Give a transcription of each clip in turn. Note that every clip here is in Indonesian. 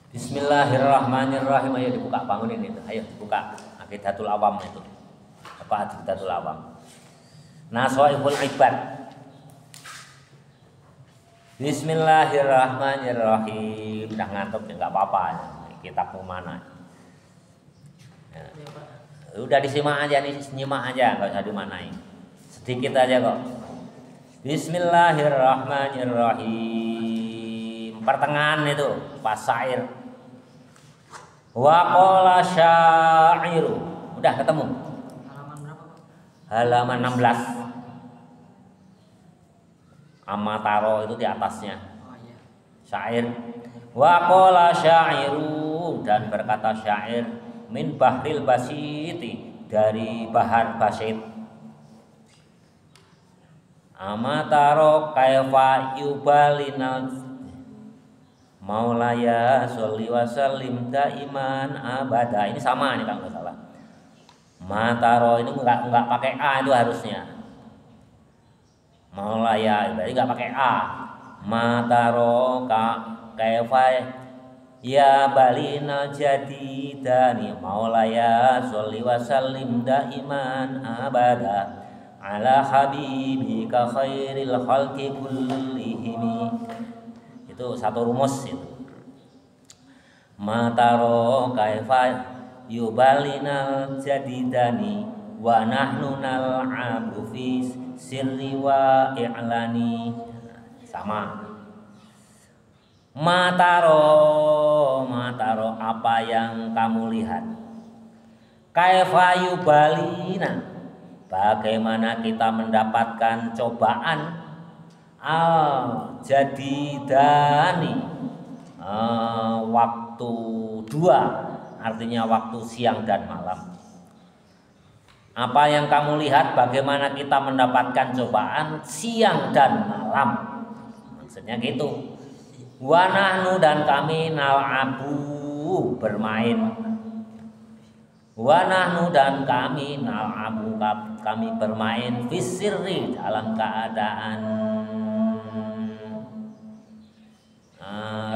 Bismillahirrahmanirrahim. Ayo dibuka, bangunin itu. Ayo dibuka Aqidatul Awam itu. Apa Aqidatul Awam? Nasoihul Ibad. Bismillahirrahmanirrahim. Udah ngantuk ya nggak apa-apa. Kitabmu mana? Ya. Udah disimak aja nih, nyimak aja, nggak usah dimanain. Sedikit aja kok. Bismillahirrahmanirrahim. Pertengahan itu pas syair. Wa qala syairu. Udah ketemu. Halaman berapa, Pak? Halaman 16. Amataro itu di atasnya. Oh iya. Syair. Wa qala syairu, dan berkata syair min bahril basiti, dari bahar basit. Amataro kaifa yubalinal Maulaya sholli wa sallim daiman abada. Ini sama nih kalau nggak salah. Mataro ini nggak pakai a, itu harusnya. Maulaya berarti nggak pakai a. Mataro kaifa ya balina jadidani Maulaya sholli wa sallim daiman abada ala habibika khairil khalqi kullihim. Itu satu rumus itu. Mataro kaifa yubalinal jadidani wa nahnu nal'abu fi sirri wa i'lani. Sama. Mataro apa yang kamu lihat? Kaifa yubalina, bagaimana kita mendapatkan cobaan al-jadidani, waktu dua, artinya waktu siang dan malam. Apa yang kamu lihat bagaimana kita mendapatkan cobaan siang dan malam, maksudnya gitu. Wa nahnu, dan kami nal'abu, bermain. Wa nahnu, dan kami nal'abu, kami bermain fisirri, dalam keadaan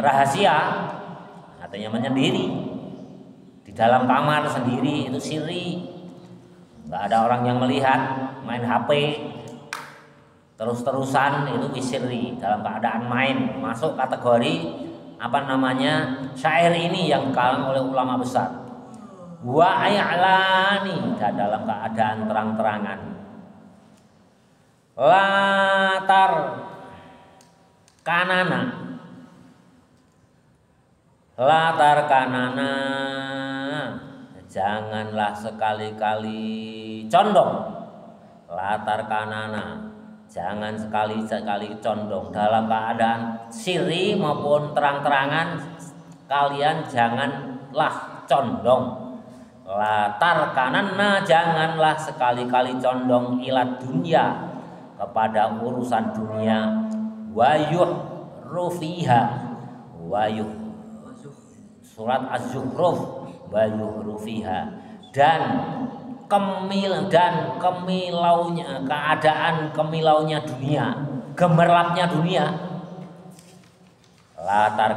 rahasia, artinya menyendiri, di dalam kamar sendiri, itu sirri, nggak ada orang yang melihat, main HP terus-terusan, itu fisirri, dalam keadaan main. Masuk kategori apa namanya syair ini yang kalang oleh ulama besar. Wa i'lani, dan dalam keadaan terang-terangan. Latar kanana, latar kanana, janganlah sekali-kali condong. Latar kanana, jangan sekali-kali condong. Dalam keadaan siri maupun terang-terangan, kalian janganlah condong. Latar kanana, janganlah sekali-kali condong ilat dunia, kepada urusan dunia. Wayuh rufiha, wayuh, surat Az-Zukhruf, wayuh rufiha, dan kemilaunya, keadaan kemilaunya dunia, gemerlapnya dunia. Latar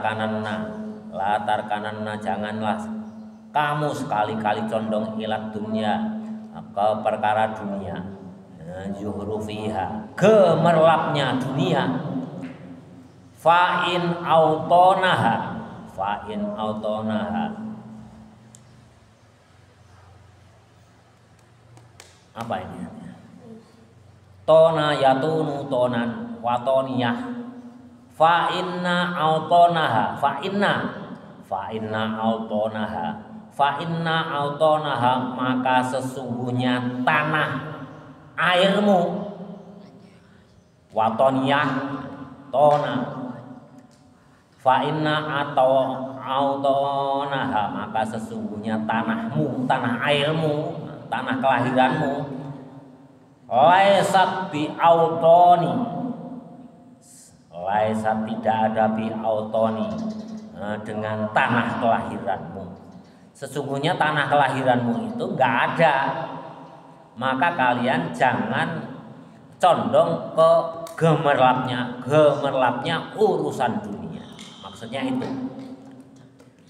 kanana, janganlah kamu sekali-kali condong ilat dunia, ke perkara dunia. Zuhrufiha, gemerlapnya dunia. Fa'in autonaha, apa ini? Tona yatunu tonan watoniyah. Fa'inna autonaha, fa'inna autonaha, maka sesungguhnya tanah airmu. Watoniyah, tona. Fa'inna atau autonaha, maka sesungguhnya tanahmu, tanah airmu, tanah kelahiranmu. Laisat bi autoni, laisat, tidak ada bi autoni, dengan tanah kelahiranmu. Sesungguhnya tanah kelahiranmu itu enggak ada, maka kalian jangan condong ke gemerlapnya urusan dunia. Maksudnya itu.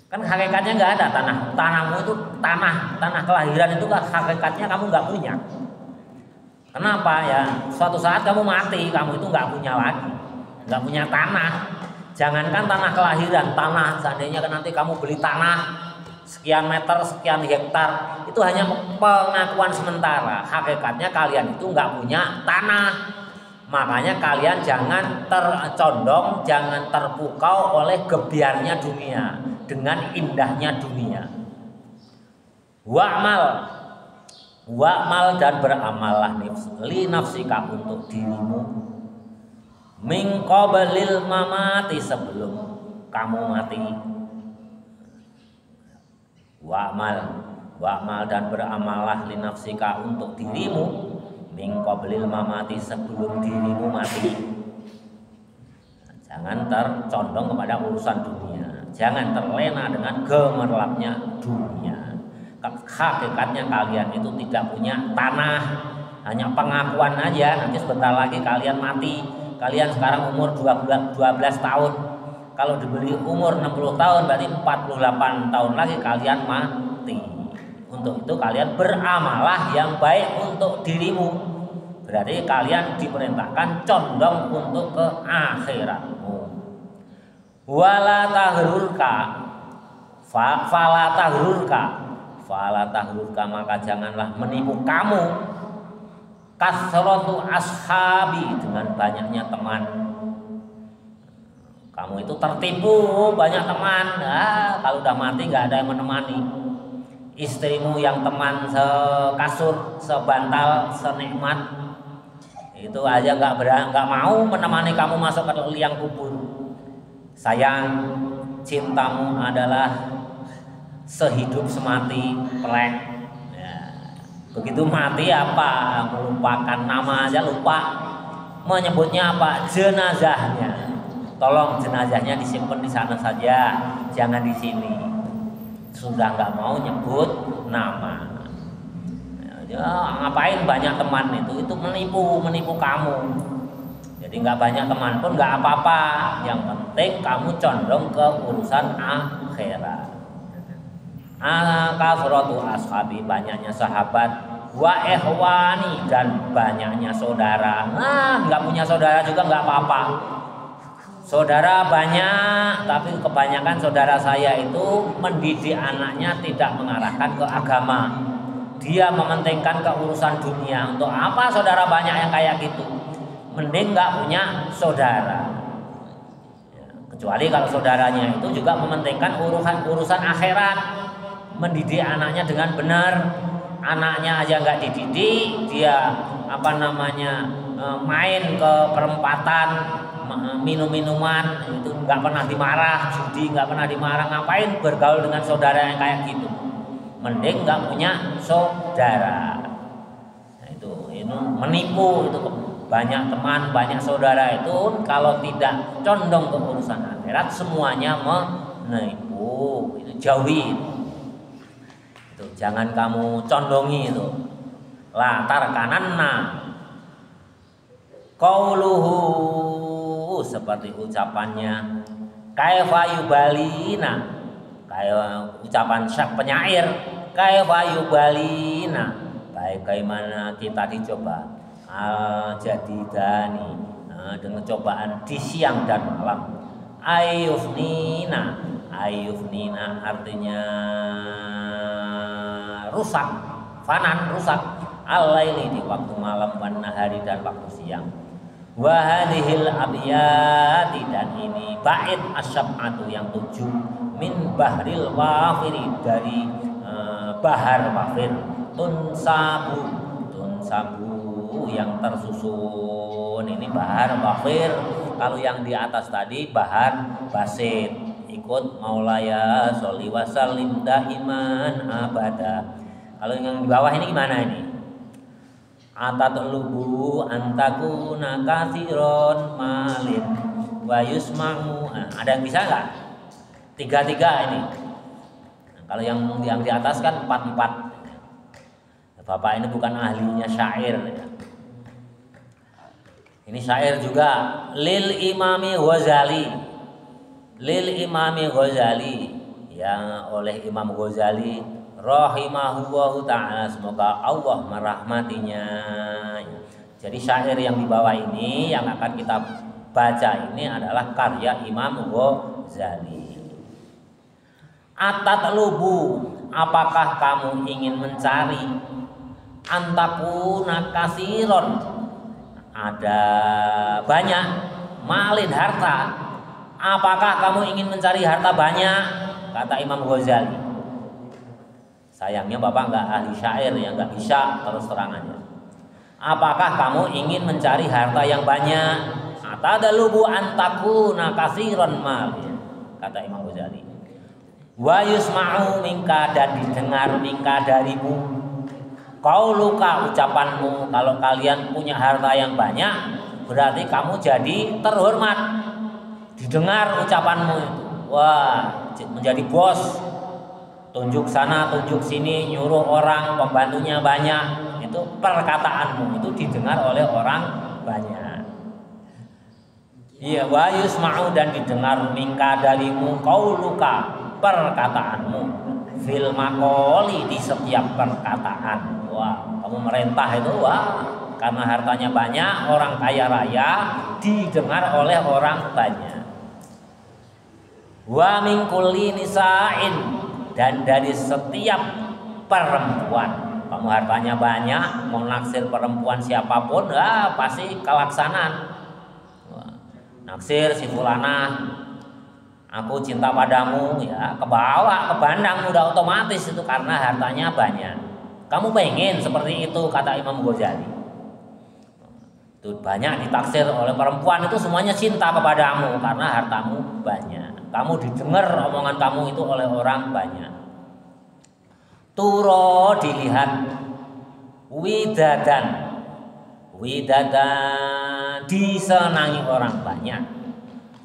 Kan hakikatnya nggak ada tanah. Tanahmu itu tanah kelahiran itu kan hakikatnya kamu nggak punya. Kenapa ya? Suatu saat kamu mati, kamu itu nggak punya lagi, nggak punya tanah. Jangankan tanah kelahiran, tanah seandainya kan nanti kamu beli tanah sekian meter, sekian hektar, itu hanya pengakuan sementara. Hakikatnya kalian itu nggak punya tanah. Makanya kalian jangan tercondong, jangan terpukau oleh gebiarnya dunia, dengan indahnya dunia. Wa'mal dan beramallah li nafsika untuk dirimu, min qablil mamati sebelum kamu mati. Wa'mal dan beramallah li nafsika untuk dirimu, min qablil mamati sebelum dirimu mati. Jangan tercondong kepada urusan dunia, jangan terlena dengan gemerlapnya dunia. Hakikatnya kalian itu tidak punya tanah, hanya pengakuan aja. Nanti sebentar lagi kalian mati. Kalian sekarang umur 12 tahun. Kalau diberi umur 60 tahun berarti 48 tahun lagi kalian mati. Untuk itu kalian beramalah yang baik untuk dirimu. Berarti kalian diperintahkan condong untuk ke akhiratmu. Wala tahrurka maka janganlah menipu kamu kasratu ashabi dengan banyaknya teman. Kamu itu tertipu banyak teman. Kalau udah mati nggak ada yang menemani. Istrimu yang teman sekasur, sebantal, senikmat, itu aja nggak mau menemani kamu masuk ke liang kubur. Sayang, cintamu adalah sehidup semati pelek. Ya. Begitu mati apa? Melupakan nama aja lupa. Menyebutnya apa? Jenazahnya. Tolong jenazahnya disimpan di sana saja, jangan di sini. Sudah nggak mau nyebut nama. Ya, ngapain banyak teman itu menipu kamu. Jadi nggak banyak teman pun nggak apa-apa. Yang penting kamu condong ke urusan akhirat. Kasratu ashabi banyaknya sahabat, wa ikhwani dan banyaknya saudara. Nggak punya saudara juga nggak apa-apa. Saudara banyak, tapi kebanyakan saudara saya itu mendidik anaknya tidak mengarahkan ke agama. Dia mementingkan keurusan dunia. Untuk apa saudara banyak yang kayak gitu? Mending nggak punya saudara. Kecuali kalau saudaranya itu juga mementingkan urusan akhirat. Mendidik anaknya dengan benar, anaknya aja nggak dididik, dia main ke perempatan, minum minuman, itu nggak pernah dimarah, judi nggak pernah dimarah, ngapain bergaul dengan saudara yang kayak gitu? Mending nggak punya saudara. Nah, itu menipu, itu banyak teman, banyak saudara itu kalau tidak condong ke urusan akhirat semuanya menipu, itu jauhi. Itu jangan kamu condongi itu. La tarkananna qauluhu seperti ucapannya kaifa yubalina, kayak ucapan penyair kaifa yubalina, bagaimana kita dicoba jadidani dengan cobaan di siang dan malam. Ayufnina artinya rusak, fanan rusak, al-laili di waktu malam, wan nahari dan waktu siang. Wa hadhil abyati dan ini bait asyab'atu yang 7 min bahril wafiri dari bahar wafir, tunsabu yang tersusun. Ini bahar wafir. Kalau yang di atas tadi bahar basit. Ikut maulaya sholli wa sallim daiman abada. Kalau yang di bawah ini gimana ini? Atatlubu antakuna katsiron malin wa yusma'u. Ada yang bisa enggak? 3 ini. Kalau yang di atas kan 4. Bapak ini bukan ahlinya syair ya. Ini syair juga lil imami Ghazali yang oleh Imam Ghazali rahimahullahu taala, semoga Allah merahmatinya. Jadi syair yang di bawah ini yang akan kita baca ini adalah karya Imam Ghazali. Atatlubu, apakah kamu ingin mencari, antakuna kasiron, ada banyak, malin harta, apakah kamu ingin mencari harta banyak, kata Imam Ghazali. Sayangnya Bapak nggak ahli syair ya, nggak bisa terus terangannya. Apakah kamu ingin mencari harta yang banyak? Atadalubu antakuna kasiron mal, kata Imam Ghazali. Wa yusma'u minka, dan didengar minka darimu, qauluka, ucapanmu. Kalau kalian punya harta yang banyak, berarti kamu jadi terhormat, didengar ucapanmu itu. Wah, menjadi bos, tunjuk sana tunjuk sini, nyuruh orang, pembantunya banyak, itu perkataanmu itu didengar oleh orang banyak. Iya, wa yusma'u, dan didengar minka darimu, qauluka, perkataanmu, fil maqoli, di setiap perkataan. Wah, kamu merentah itu, wah, karena hartanya banyak, orang kaya raya, didengar oleh orang banyak. Wa min kulli nisa'in, dan dari setiap perempuan, kamu hartanya banyak, mau naksir perempuan siapapun, pasti kelaksanaan. Naksir si fulana, aku cinta padamu, ya kebawa, kebandang udah otomatis itu karena hartanya banyak. Kamu pengen seperti itu, kata Imam Ghazali. Itu banyak ditaksir oleh perempuan, itu semuanya cinta kepadamu karena hartamu banyak. Kamu didengar omongan kamu itu oleh orang banyak. Turo, dilihat, widadan, widadan, disenangi orang banyak.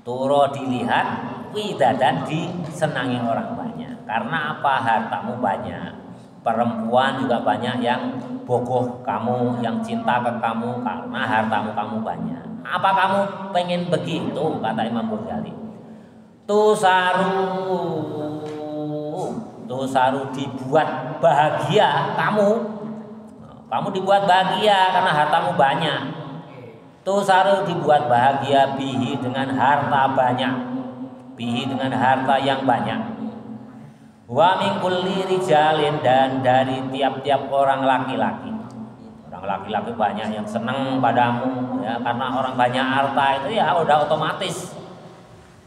Turo, dilihat, widadan, disenangi orang banyak. Karena apa? Hartamu banyak. Perempuan juga banyak yang bogoh kamu, yang cinta ke kamu karena hartamu kamu banyak. Apa kamu pengen begitu? Kata Imam Ghazali. Tusaru, dibuat bahagia kamu dibuat bahagia karena hartamu banyak. Tusaru, dibuat bahagia, bihi, dengan harta banyak, bihi, dengan harta yang banyak. Wa min kulli rijalin, dan dari tiap-tiap orang laki-laki. Orang laki-laki banyak yang senang padamu ya, karena orang banyak harta itu ya udah otomatis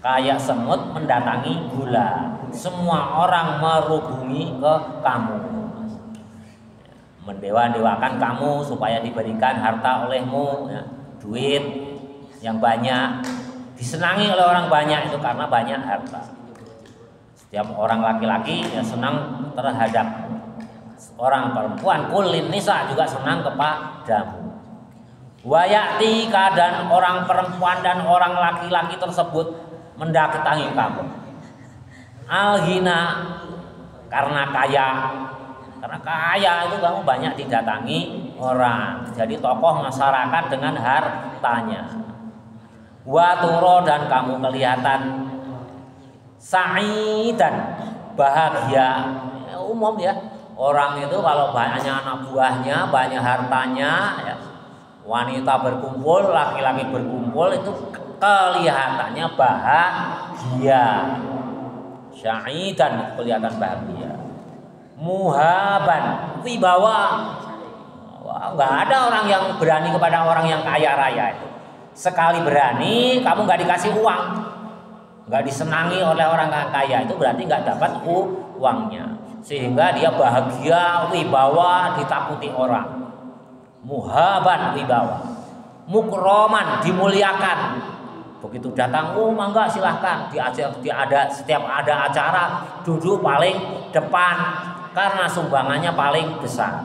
kayak semut mendatangi gula. Semua orang merubungi ke kamu, mendewa-dewakan kamu supaya diberikan harta olehmu ya. Duit yang banyak disenangi oleh orang banyak itu karena banyak harta. Setiap orang laki-laki ya senang terhadap orang perempuan, kullin nisa juga senang kepadamu. Wayati, dan orang perempuan dan orang laki-laki tersebut mendatangi kamu. Al-ghina, karena kaya itu kamu banyak didatangi orang, jadi tokoh masyarakat dengan hartanya. Waturo, dan kamu kelihatan sa'idan, bahagia. Ya, umum ya, orang itu kalau banyak anak buahnya, banyak hartanya ya, wanita berkumpul, laki-laki berkumpul, itu kelihatannya bahagia. Sa'idan, kelihatan bahagia. Muhaban, wibawa. Wah, nggak ada orang yang berani kepada orang yang kaya raya itu. Sekali berani, kamu nggak dikasih uang, nggak disenangi oleh orang kaya, itu berarti nggak dapat uangnya, sehingga dia bahagia, wibawa, ditakuti orang. Muhaban, wibawa. Mukroman, dimuliakan. Begitu datang, mangga silahkan, setiap ada acara duduk paling depan karena sumbangannya paling besar.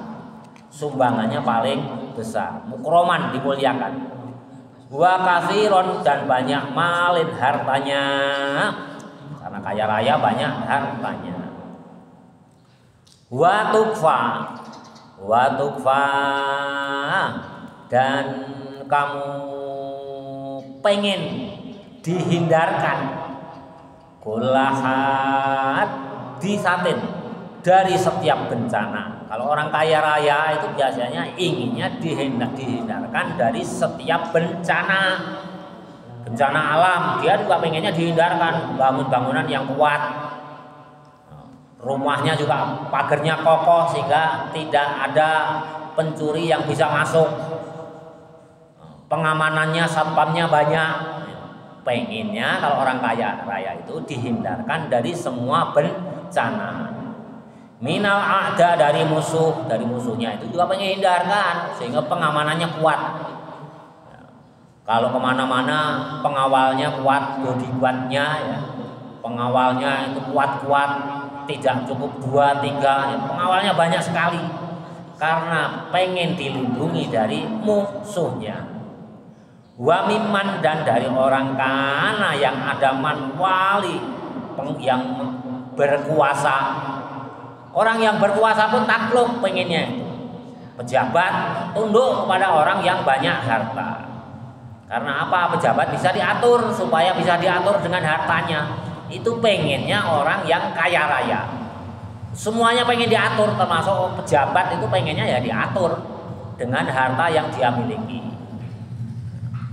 Mukroman, dimuliakan. Wa katsiron, dan banyak malin, hartanya, karena kaya raya banyak hartanya. Wa tukfa, dan kamu pengen dihindarkan, kulahat, hodisatin, dari setiap bencana. Kalau orang kaya raya itu biasanya inginnya dihindarkan dari setiap bencana. Bencana alam dia juga pengennya dihindarkan, bangun bangunan yang kuat, rumahnya juga pagarnya kokoh sehingga tidak ada pencuri yang bisa masuk, pengamanannya satpamnya banyak. Pengennya kalau orang kaya raya itu dihindarkan dari semua bencana. Minal a'da, dari musuh, dari musuhnya itu juga pengen hindarkan sehingga pengamanannya kuat. Kalau kemana-mana pengawalnya kuat, bodyguardnya ya, pengawalnya itu kuat-kuat, tidak cukup 2-3, ya, pengawalnya banyak sekali karena pengen dilindungi dari musuhnya. Wa mimman, dan dari orang kana yang ada man wali, yang berkuasa. Orang yang berkuasa pun takluk pengennya, pejabat tunduk kepada orang yang banyak harta. Karena apa? Pejabat bisa diatur, supaya bisa diatur dengan hartanya. Itu pengennya orang yang kaya raya. Semuanya pengen diatur, termasuk pejabat itu pengennya ya diatur dengan harta yang dia miliki.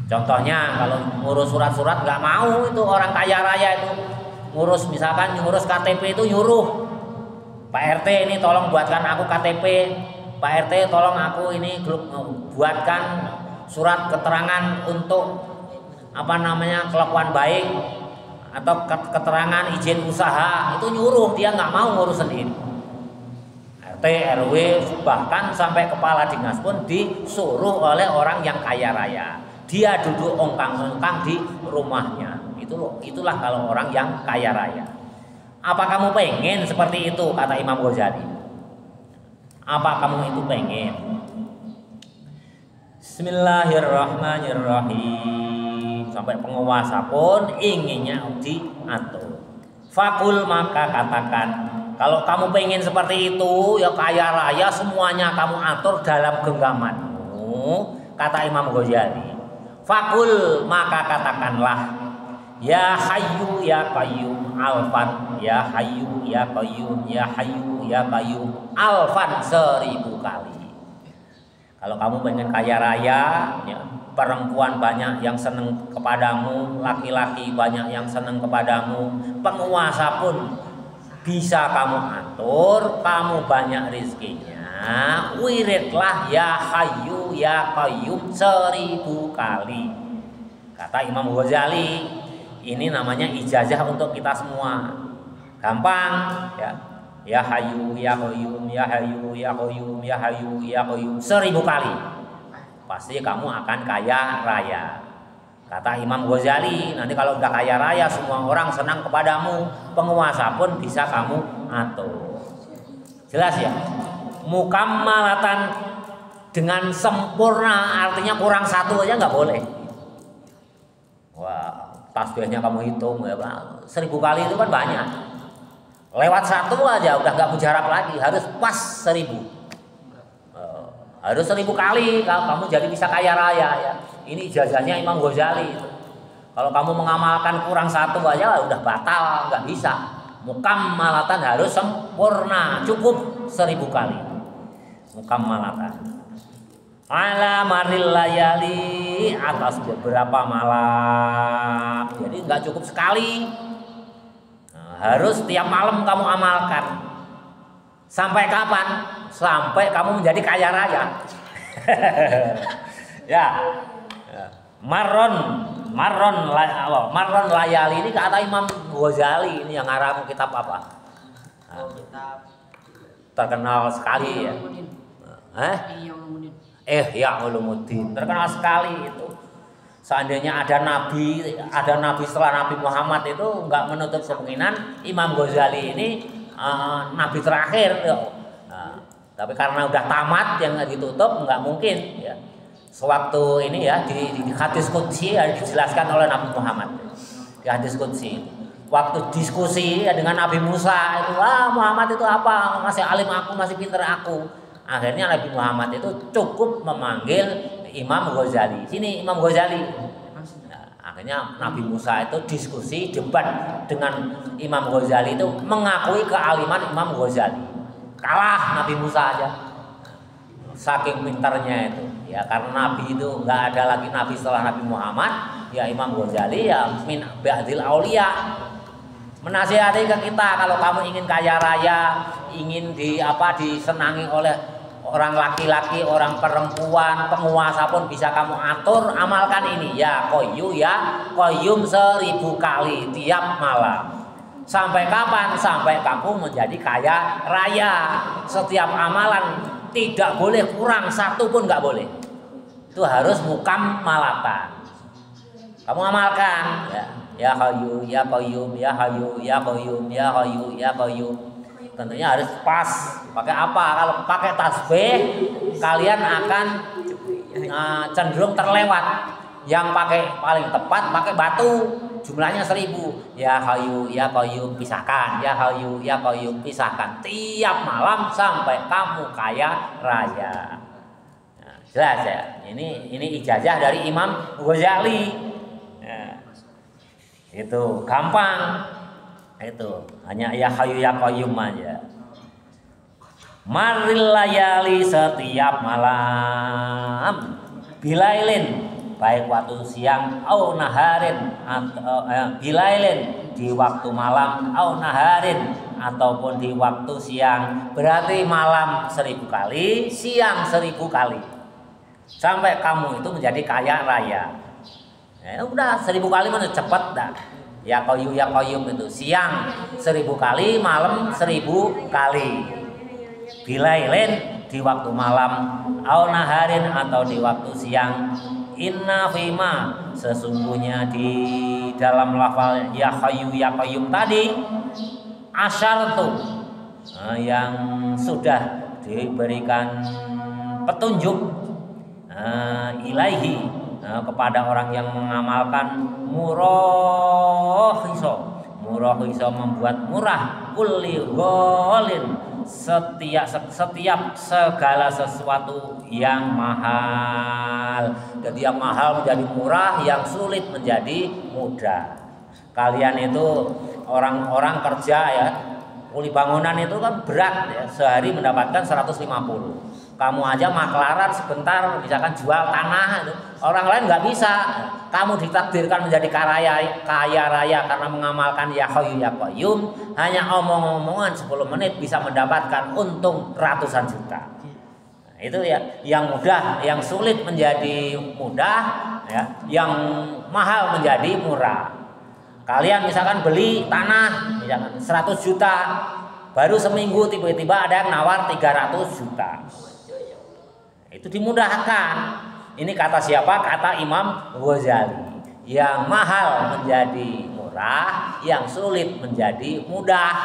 Contohnya kalau ngurus surat-surat nggak mau itu orang kaya raya itu ngurus, misalkan ngurus KTP itu nyuruh Pak RT ini tolong buatkan aku KTP, Pak RT tolong aku ini buatkan surat keterangan untuk kelakuan baik atau keterangan izin usaha, itu nyuruh, dia nggak mau ngurus sendiri. RT RW bahkan sampai kepala dinas pun disuruh oleh orang yang kaya raya. Dia duduk ongkang-ongkang di rumahnya. Itulah kalau orang yang kaya raya. Apa kamu pengen seperti itu, kata Imam Ghazali? Apa kamu itu pengen? Bismillahirrahmanirrahim. Sampai penguasa pun inginnya diatur. Fakul, maka katakan, kalau kamu pengen seperti itu, ya kaya raya semuanya kamu atur dalam genggamanmu, kata Imam Ghazali. Fakul, maka katakanlah, ya hayyu ya qayyum alfan, ya hayyu ya qayyum, ya hayyu ya qayyum alfan, 1000 kali. Kalau kamu pengen kaya raya, ya, perempuan banyak yang senang kepadamu, laki-laki banyak yang senang kepadamu, penguasa pun bisa kamu atur, kamu banyak rezekinya, wiridlah ya hayyu ya qayyum 1000 kali. Kata Imam Ghazali, ini namanya ijazah untuk kita semua. Gampang ya. Ya hayyu ya qayyum, ya hayyu ya qayyum, ya hayyu ya qayyum 1000 kali. Pasti kamu akan kaya raya. Kata Imam Ghazali, nanti kalau udah kaya raya semua orang senang kepadamu, penguasa pun bisa kamu atur. Jelas ya? Mukammalatan, dengan sempurna, artinya kurang satu aja nggak boleh. Wah, tasbihnya kamu hitung ya, 1000 kali itu kan banyak. Lewat satu aja udah nggak mujarab lagi, harus pas 1000. Harus 1000 kali kalau kamu jadi bisa kaya raya ya. Ini ijazahnya Imam Ghazali itu. Kalau kamu mengamalkan kurang satu aja udah batal, nggak bisa. Mukammalatan harus sempurna, cukup 1000 kali. Mukammalatan. Ala maril layali, atas beberapa malam. Jadi nggak cukup sekali. Harus tiap malam kamu amalkan. Sampai kapan? Sampai kamu menjadi kaya raya. Ya. Marron layali ini kata Imam Ghazali, ini yang ngarang kitab apa? Terkenal sekali ya. Ihya Ulumuddin. Terkenal sekali itu. Seandainya ada nabi setelah Nabi Muhammad itu nggak menutup kemungkinan Imam Ghazali ini nabi terakhir. Tapi karena udah tamat yang nggak ditutup nggak mungkin ya. Sewaktu ini ya di hadis qudsi ya, dijelaskan oleh Nabi Muhammad di hadis qudsi. Waktu diskusi ya dengan Nabi Musa itu, Muhammad itu apa? Masih alim aku, masih pinter aku. Akhirnya Nabi Muhammad itu cukup memanggil Imam Ghazali. Sini Imam Ghazali. Nah, Akhirnya Nabi Musa itu diskusi, debat dengan Imam Ghazali itu mengakui kealiman Imam Ghazali. Kalah Nabi Musa aja. Saking pintarnya itu. Ya karena Nabi itu nggak ada lagi Nabi setelah Nabi Muhammad, ya Imam Ghazali ya min ba'dil aulia. Menasihati ke kita kalau kamu ingin kaya raya, ingin disenangi oleh orang laki-laki, orang perempuan, penguasa pun bisa kamu atur, amalkan ini ya qayyum 1000 kali tiap malam. Sampai kapan? Sampai kamu menjadi kaya raya. Setiap amalan tidak boleh kurang, satu pun nggak boleh. Itu harus mukam malatan. Kamu amalkan ya Hayyu ya Qayyum ya Hayyu ya Qayyum ya Hayyu ya Qayyum. Tentunya harus pas. Pakai apa? Kalau pakai tasbih kalian akan cenderung terlewat. Yang pakai paling tepat pakai batu, jumlahnya 1000. Ya Hayyu ya Qayyum pisahkan, ya Hayyu ya Qayyum pisahkan tiap malam sampai kamu kaya raya. Nah, jelas ya. Ini ijazah dari Imam Ghazali. Itu gampang, itu hanya ya Hayyu ya Qayyum aja. Maril layali setiap malam, bilailin baik waktu siang au naharin atau bilailin di waktu malam au naharin ataupun di waktu siang, berarti malam 1000 kali, siang 1000 kali sampai kamu itu menjadi kaya raya. Ya udah 1000 kali mana cepet dah. Ya Qayyum itu siang 1000 kali, malam 1000 kali. Bilailin di waktu malam, au naharin atau di waktu siang. Inna fima sesungguhnya di dalam lafal ya Hayyu ya Qayyum tadi asyartu yang sudah diberikan petunjuk ilaihi kepada orang yang mengamalkan murahiso membuat murah kulli ghalin setiap segala sesuatu yang mahal. Jadi yang mahal menjadi murah, yang sulit menjadi mudah. Kalian itu orang-orang kerja ya, kuli bangunan itu kan berat ya, sehari mendapatkan 150. Kamu aja maklaran sebentar misalkan jual tanah itu, orang lain nggak bisa. Kamu ditakdirkan menjadi kaya raya karena mengamalkan ya Hayyu ya Qayyum, hanya omong-omongan 10 menit bisa mendapatkan untung ratusan juta. Nah, itu ya yang mudah, yang sulit menjadi mudah ya, yang mahal menjadi murah. Kalian misalkan beli tanah misalkan 100 juta, baru seminggu tiba-tiba ada yang nawar 300 juta. Itu dimudahkan. Ini kata siapa? Kata Imam Ghazali. Yang mahal menjadi murah, yang sulit menjadi mudah.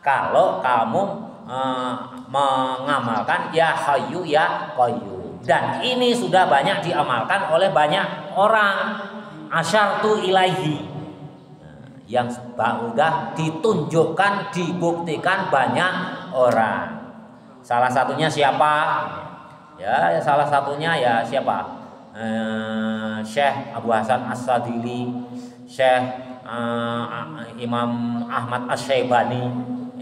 Kalau kamu mengamalkan ya Hayyu ya Qayyum. Dan ini sudah banyak diamalkan oleh banyak orang. Asyartu ilaihi. Yang sudah ditunjukkan, dibuktikan banyak orang. Salah satunya siapa? Ya salah satunya ya siapa? Syekh Abu Hasan As-Sadili, Syekh Imam Ahmad Asy-Syaibani.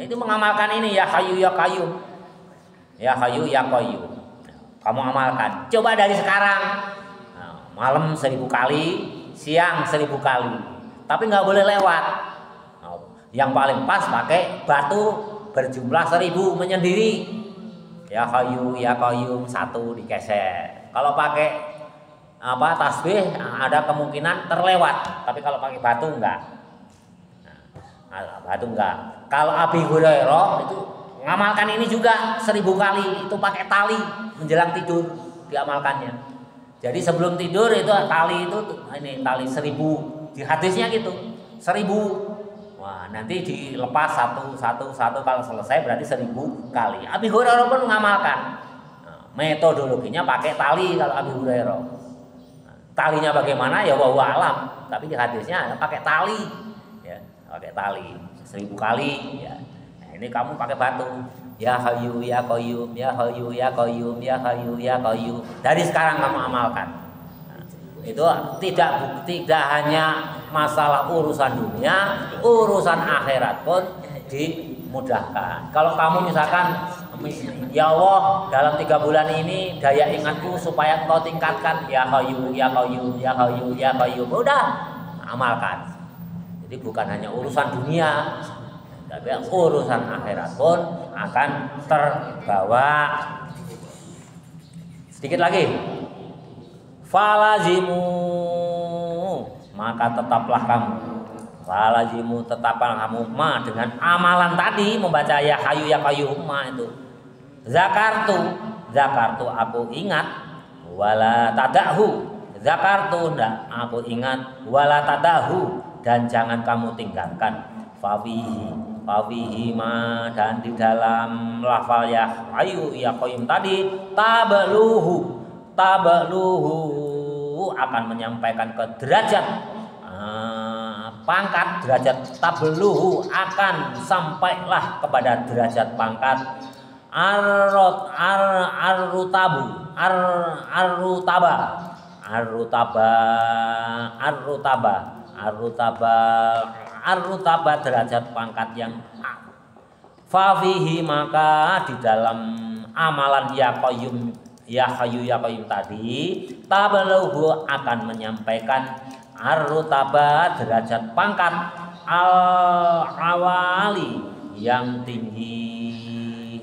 Itu mengamalkan ini ya Hayyu ya Qayyum. Ya Hayyu ya Qayyum. Kamu amalkan. Coba dari sekarang. Malam 1000 kali, siang 1000 kali. Tapi nggak boleh lewat. Yang paling pas pakai batu berjumlah 1000 menyendiri. Ya Hayyu ya Qayyum 1 dikeser. Kalau pakai tasbih ada kemungkinan terlewat, tapi kalau pakai batu enggak. Batu enggak. Kalau Abi Hurairah itu ngamalkan ini juga 1000 kali, itu pakai tali menjelang tidur diamalkannya. Jadi sebelum tidur itu tali itu ini tali 1000, di hadisnya gitu 1000. Wah, nanti dilepas satu kalau selesai berarti 1000 kali. Abi Hurairah pun mengamalkan. Metodologinya pakai tali kalau Abi Hurairah. Talinya bagaimana ya wallahu alam, tapi di hadisnya pakai tali. Ya, pakai tali 1000 kali ya. Nah, ini kamu pakai batu. Ya Hayyu ya Qayyum, ya Hayyu ya Qayyum, ya Hayyu ya Qayyum. Dari sekarang kamu amalkan. Itu tidak hanya masalah urusan dunia, urusan akhirat pun dimudahkan. Kalau kamu misalkan, ya Allah, dalam 3 bulan ini daya ingatku supaya engkau tingkatkan, ya Qayyum, ya Qayyum, ya Qayyum, ya Qayyum, udah amalkan. Jadi bukan hanya urusan dunia, tapi urusan akhirat pun akan terbawa. Sedikit lagi. Falazimu, maka tetaplah kamu. Falazimu, tetaplah kamu ma dengan amalan tadi, membaca ya Hayyu ya Qayyum ma itu. Zakartu aku ingat, wala tadahu. Zakartu ndak aku ingat, wala tadahu, dan jangan kamu tinggalkan. Fawihi ma, dan di dalam lafal ya Hayyu ya Qayyum tadi tabluhu akan menyampaikan ke derajat pangkat, derajat tabluhu akan sampailah kepada derajat pangkat arrutaba, derajat pangkat yang fafihi, maka di dalam amalan ya Qayyum ya Hayyu ya Qayyum tadi tabluhu akan menyampaikan arrutaba, derajat pangkat al-awali yang tinggi.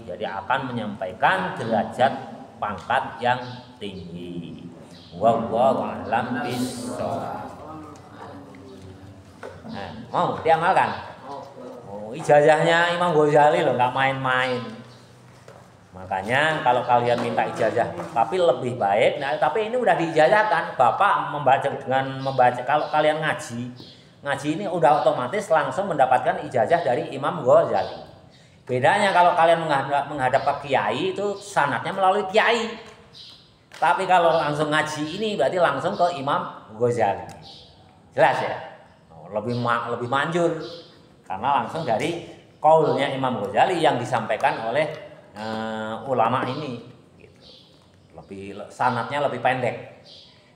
Jadi akan menyampaikan derajat pangkat yang tinggi. Wallahu a'lam bishawab. Nah, mau diamalkan? Oh, ijazahnya Imam Ghazali loh, nggak main-main. Makanya kalau kalian minta ijazah, tapi lebih baik, nah tapi ini udah diijazahkan, Bapak membaca kalau kalian ngaji ini udah otomatis langsung mendapatkan ijazah dari Imam Ghazali. Bedanya kalau kalian menghadap ke kiai itu sanadnya melalui kiai. Tapi kalau langsung ngaji ini berarti langsung ke Imam Ghazali. Jelas ya? Lebih manjur karena langsung dari qaulnya Imam Ghazali yang disampaikan oleh ulama ini gitu. Sanadnya lebih pendek.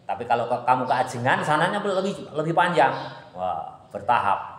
Tapi kalau kamu keajengan sanadnya lebih panjang. Wah, bertahap.